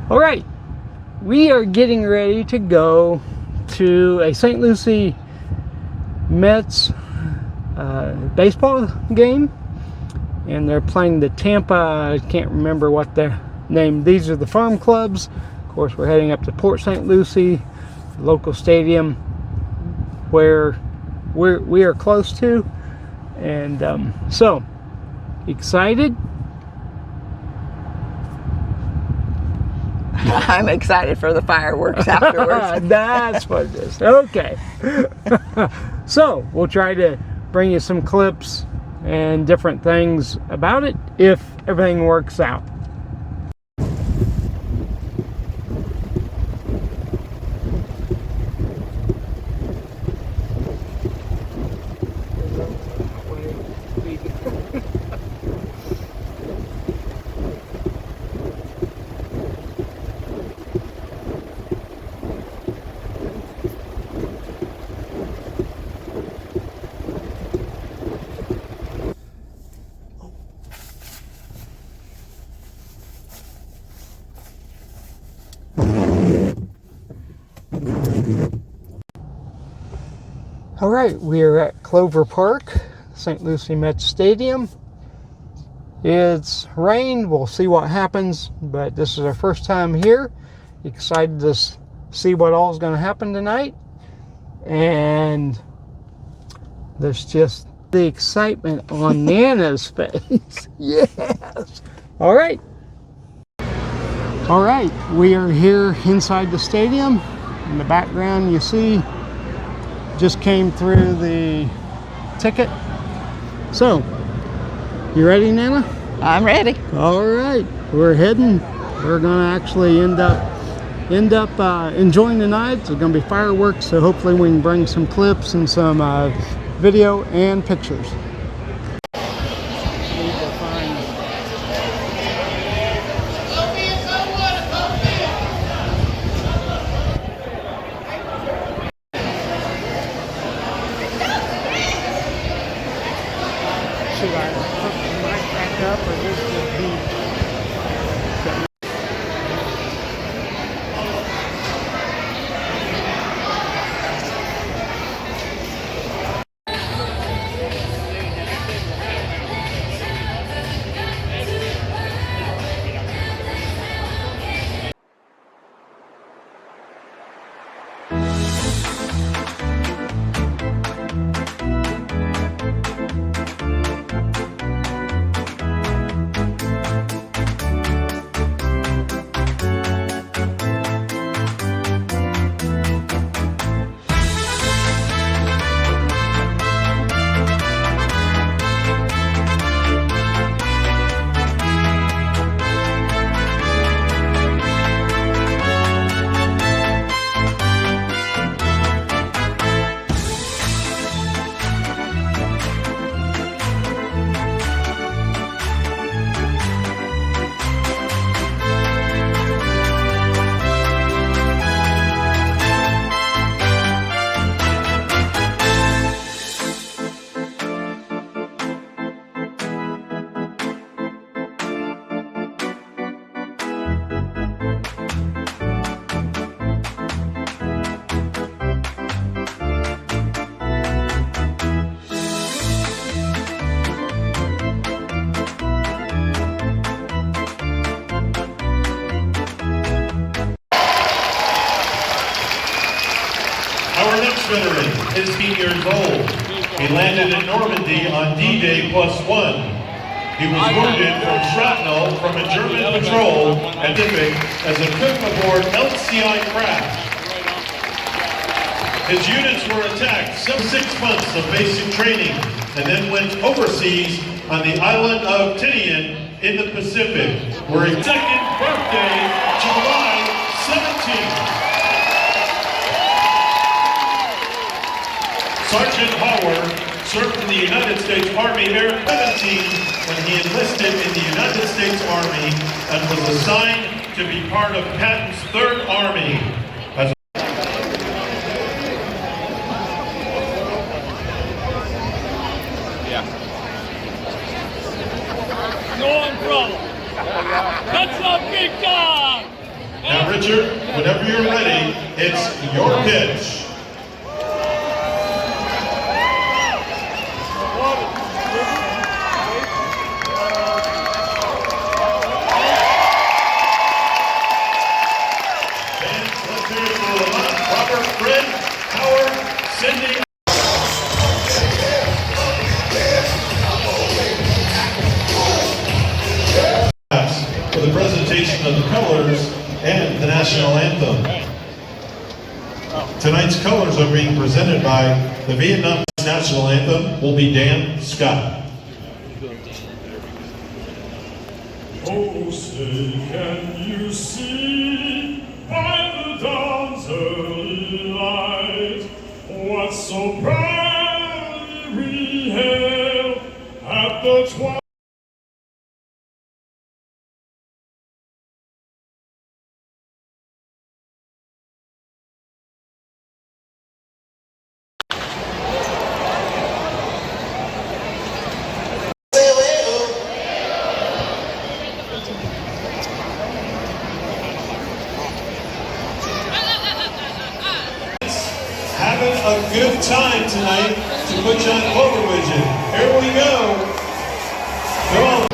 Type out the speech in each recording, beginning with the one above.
All right, we are getting ready to go to a St. Lucie Mets baseball game, and they're playing the Tampa, I can't remember what their name, these are the farm clubs. Of course, we're heading up to Port St. Lucie, local stadium where we are close to, and so excited. I'm excited for the fireworks afterwards. That's what it is. Okay. So we'll try to bring you some clips and different things about it if everything works out. All right, we are at Clover Park, St. Lucie Mets Stadium. It's rained, we'll see what happens, but this is our first time here. Excited to see what all is going to happen tonight. And there's just the excitement on Nana's face. Yes. All right. All right, we are here inside the stadium. In the background you see just came through the ticket. So, you ready, Nana? I'm ready. All right, we're heading. We're gonna actually end up enjoying the night. There's gonna be fireworks, so hopefully we can bring some clips and some video and pictures. Should I put the mic back up or this will be? Our next veteran is 18 years old. He landed in Normandy on D-Day +1. He was wounded from shrapnel from a German patrol at Pacific as a cook aboard LCI craft. His units were attacked 6 months of basic training and then went overseas on the island of Tinian in the Pacific, where his second birthday, July 17th. Sergeant Howard served in the United States Army Air 17 when he enlisted in the United States Army and was assigned to be part of Patton's 3rd Army. No umbrella. That's a big dog. Now, Richard, whenever you're ready, it's your pitch. Let's hear it for Lamont, Robert, Fred, Howard, Cindy. For the presentation of the colors and the national anthem. Tonight's colors are being presented by the Vietnam national anthem will be Dan Scott. Oh, say, can you see by the dawn's early light what so proudly we hailed at the twilight? Having a good time tonight to put you on Clover Vision. Here we go. Come on.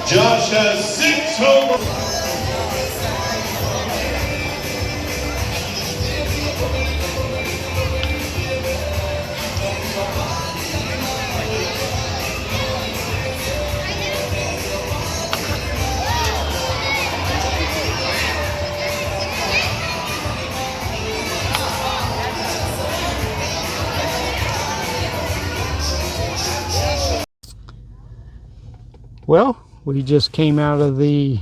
Josh has 6 home runs. Well, we just came out of the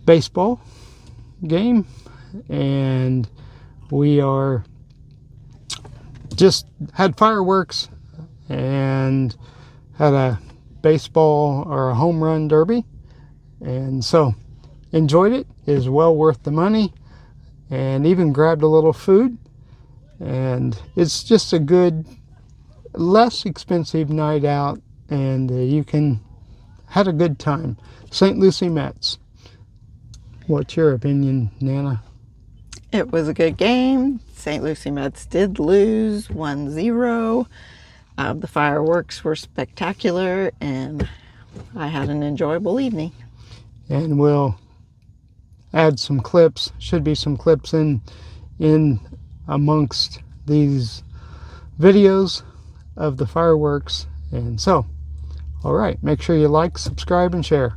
baseball game, and we are just had fireworks and had a baseball or a home run derby, and so enjoyed it. It is well worth the money, and even grabbed a little food, and it's just a good, less expensive night out, and you can had a good time. St. Lucie Mets. What's your opinion, Nana? It was a good game. St. Lucie Mets did lose 1-0. The fireworks were spectacular, and I had an enjoyable evening. And we'll add some clips. Should be some clips in amongst these videos of the fireworks. And so, all right, make sure you like, subscribe, and share.